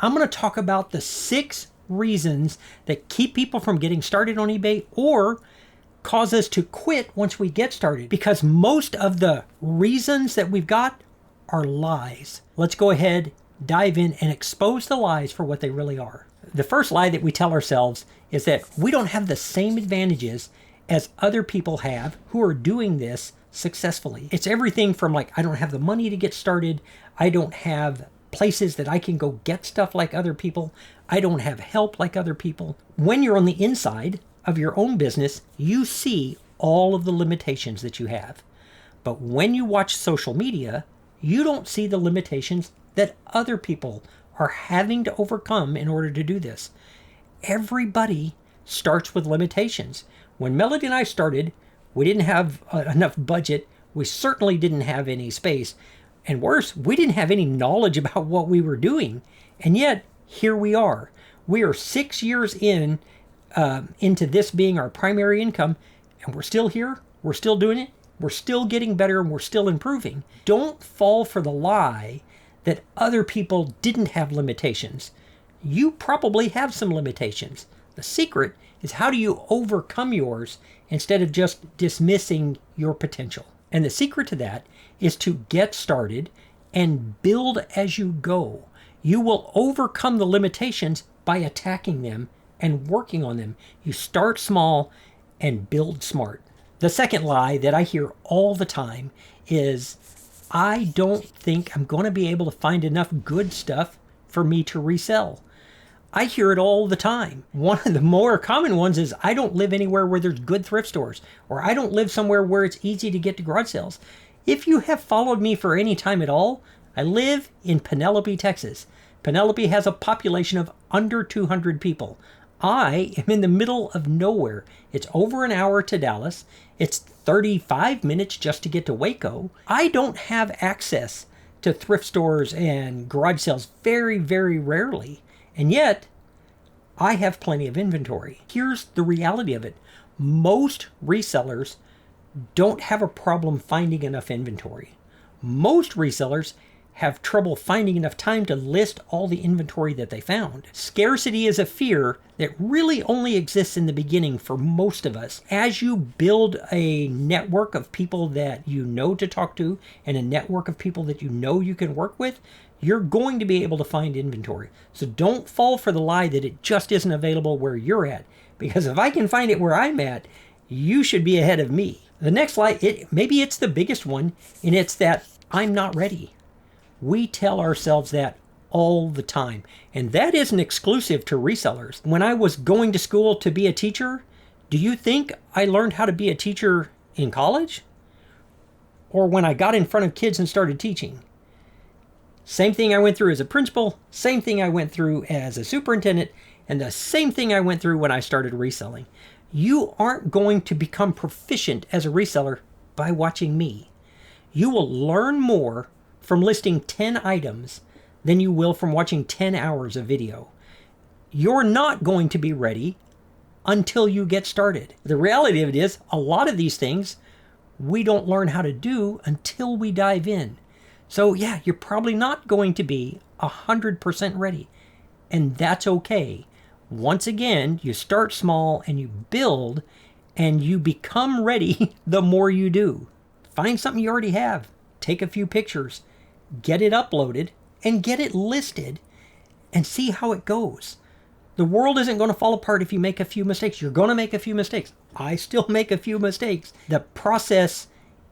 I'm going to talk about the 6 reasons that keep people from getting started on eBay or cause us to quit once we get started, because most of the reasons that we've got are lies. Let's go ahead, dive in, and expose the lies for what they really are. The first lie that we tell ourselves is that we don't have the same advantages as other people have who are doing this successfully. It's everything from like, I don't have the money to get started. I don't have places that I can go get stuff like other people. I don't have help like other people. When you're on the inside of your own business, you see all of the limitations that you have. But when you watch social media, you don't see the limitations that other people are having to overcome in order to do this. Everybody starts with limitations. When Melody and I started, we didn't have enough budget. We certainly didn't have any space. And worse, we didn't have any knowledge about what we were doing. And yet, here we are. We are 6 years into this being our primary income, and we're still here. We're still doing it. We're still getting better, and we're still improving. Don't fall for the lie that other people didn't have limitations. You probably have some limitations. The secret is, how do you overcome yours instead of just dismissing your potential? And the secret to that is to get started and build as you go. You will overcome the limitations by attacking them and working on them. You start small and build smart. The second lie that I hear all the time is, I don't think I'm going to be able to find enough good stuff for me to resell. I hear it all the time. One of the more common ones is, I don't live anywhere where there's good thrift stores, or I don't live somewhere where it's easy to get to garage sales. If you have followed me for any time at all, I live in Penelope, Texas. Penelope has a population of under 200 people. I am in the middle of nowhere. It's over an hour to Dallas. It's 35 minutes just to get to Waco. I don't have access to thrift stores and garage sales very, very rarely. And yet, I have plenty of inventory. Here's the reality of it. Most resellers don't have a problem finding enough inventory. Most resellers have trouble finding enough time to list all the inventory that they found. Scarcity is a fear that really only exists in the beginning for most of us. As you build a network of people that you know to talk to, and a network of people that you know you can work with, you're going to be able to find inventory. So don't fall for the lie that it just isn't available where you're at. Because if I can find it where I'm at, you should be ahead of me. The next lie, maybe it's the biggest one, and it's that I'm not ready. We tell ourselves that all the time. And that isn't exclusive to resellers. When I was going to school to be a teacher, do you think I learned how to be a teacher in college? Or when I got in front of kids and started teaching? Same thing I went through as a principal, same thing I went through as a superintendent, and the same thing I went through when I started reselling. You aren't going to become proficient as a reseller by watching me. You will learn more from listing 10 items than you will from watching 10 hours of video. You're not going to be ready until you get started. The reality of it is, a lot of these things we don't learn how to do until we dive in. So yeah, you're probably not going to be 100% ready, and that's okay. Once again, you start small and you build, and you become ready the more you do. Find something you already have, take a few pictures, get it uploaded, and get it listed, and see how it goes. The world isn't going to fall apart if you make a few mistakes. You're going to make a few mistakes. I still make a few mistakes. The process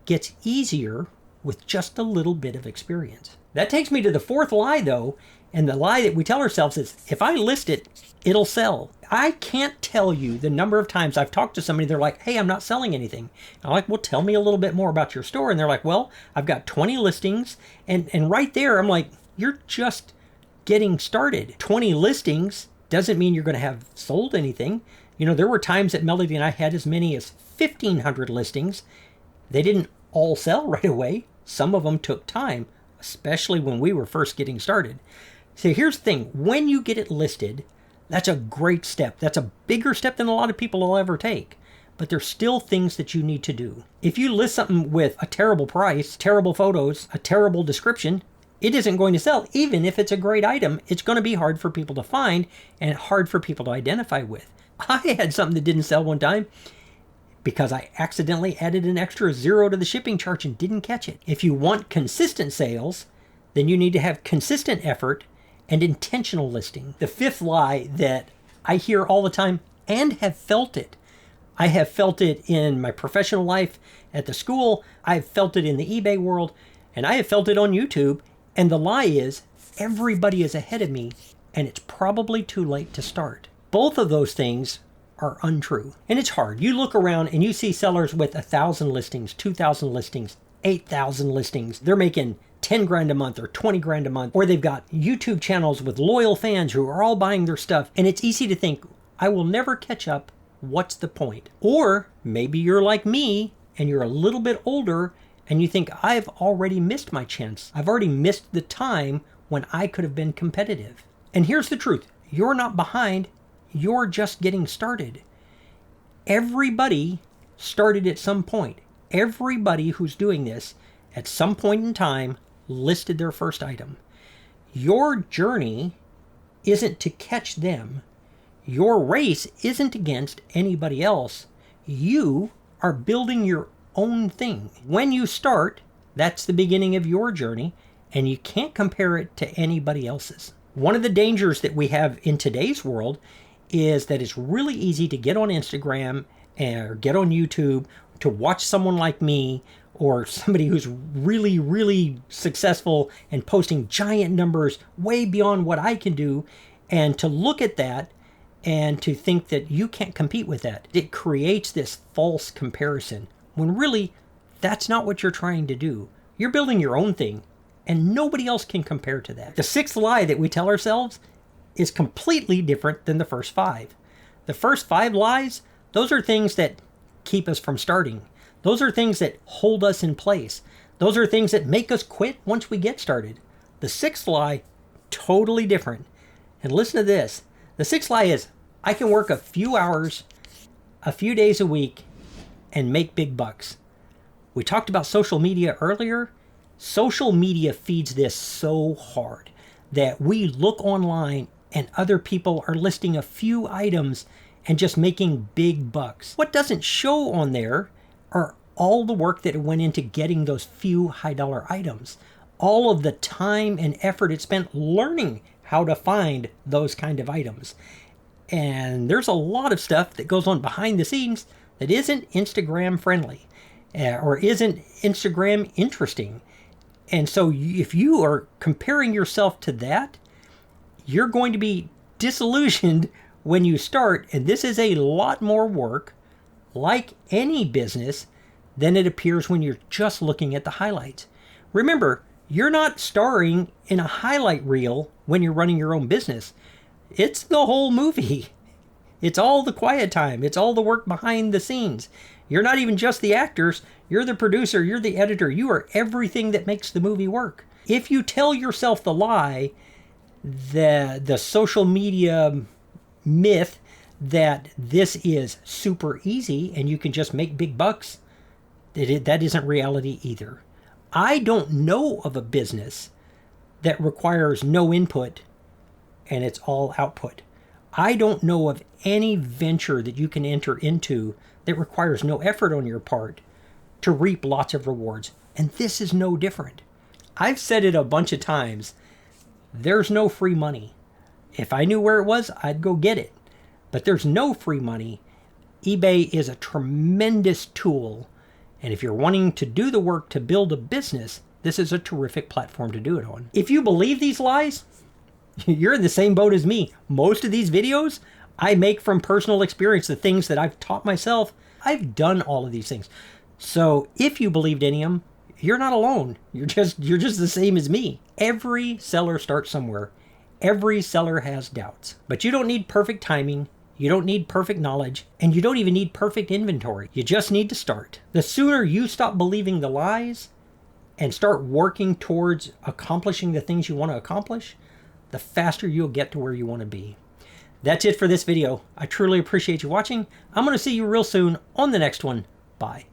gets easier with just a little bit of experience. That takes me to the fourth lie, though, and the lie that we tell ourselves is, if I list it, it'll sell. I can't tell you the number of times I've talked to somebody, they're like, hey, I'm not selling anything. And I'm like, well, tell me a little bit more about your store. And they're like, well, I've got 20 listings. And right there, I'm like, you're just getting started. 20 listings doesn't mean you're going to have sold anything. You know, there were times that Melody and I had as many as 1,500 listings. They didn't all sell right away. Some of them took time, especially when we were first getting started. So here's the thing. When you get it listed, that's a great step. That's a bigger step than a lot of people will ever take. But there's still things that you need to do. If you list something with a terrible price, terrible photos, a terrible description, it isn't going to sell. Even if it's a great item, it's going to be hard for people to find and hard for people to identify with. I had something that didn't sell one time because I accidentally added an extra 0 to the shipping charge and didn't catch it. If you want consistent sales, then you need to have consistent effort and intentional listing. The fifth lie that I hear all the time and have felt it. I have felt it in my professional life at the school. I've felt it in the eBay world, and I have felt it on YouTube. And the lie is everybody is ahead of me and it's probably too late to start. Both of those things are untrue. And it's hard. You look around and you see sellers with 1,000 listings, 2,000 listings, 8,000 listings. They're making 10 grand a month or 20 grand a month, or they've got YouTube channels with loyal fans who are all buying their stuff. And it's easy to think, I will never catch up. What's the point? Or maybe you're like me and you're a little bit older and you think, I've already missed my chance. I've already missed the time when I could have been competitive. And here's the truth. You're not behind. You're just getting started. Everybody started at some point. Everybody who's doing this at some point in time listed their first item. Your journey isn't to catch them. Your race isn't against anybody else. You are building your own thing. When you start, that's the beginning of your journey, and you can't compare it to anybody else's. One of the dangers that we have in today's world is that it's really easy to get on Instagram or get on YouTube to watch someone like me or somebody who's really, really successful and posting giant numbers way beyond what I can do, and to look at that and to think that you can't compete with that. It creates this false comparison when really that's not what you're trying to do. You're building your own thing and nobody else can compare to that. The sixth lie that we tell ourselves is completely different than the first 5. The first 5 lies, those are things that keep us from starting. Those are things that hold us in place. Those are things that make us quit once we get started. The sixth lie, totally different. And listen to this. The sixth lie is, I can work a few hours, a few days a week, and make big bucks. We talked about social media earlier. Social media feeds this so hard that we look online and other people are listing a few items and just making big bucks. What doesn't show on there are all the work that went into getting those few high-dollar items. All of the time and effort it spent learning how to find those kind of items. And there's a lot of stuff that goes on behind the scenes that isn't Instagram friendly or isn't Instagram interesting. And so if you are comparing yourself to that, you're going to be disillusioned when you start. And this is a lot more work, like any business, than it appears when you're just looking at the highlights. Remember, you're not starring in a highlight reel when you're running your own business. It's the whole movie. It's all the quiet time. It's all the work behind the scenes. You're not even just the actors. You're the producer. You're the editor. You are everything that makes the movie work. If you tell yourself the lie, the social media myth that this is super easy and you can just make big bucks, that isn't reality either. I don't know of a business that requires no input and it's all output. I don't know of any venture that you can enter into that requires no effort on your part to reap lots of rewards. And this is no different. I've said it a bunch of times. There's no free money. If I knew where it was, I'd go get it. But there's no free money. eBay is a tremendous tool. And if you're wanting to do the work to build a business, this is a terrific platform to do it on. If you believe these lies, you're in the same boat as me. Most of these videos I make from personal experience, the things that I've taught myself. I've done all of these things. So if you believed any of them, you're not alone. You're just the same as me. Every seller starts somewhere. Every seller has doubts. But you don't need perfect timing. You don't need perfect knowledge, and you don't even need perfect inventory. You just need to start. The sooner you stop believing the lies and start working towards accomplishing the things you want to accomplish, the faster you'll get to where you want to be. That's it for this video. I truly appreciate you watching. I'm going to see you real soon on the next one. Bye.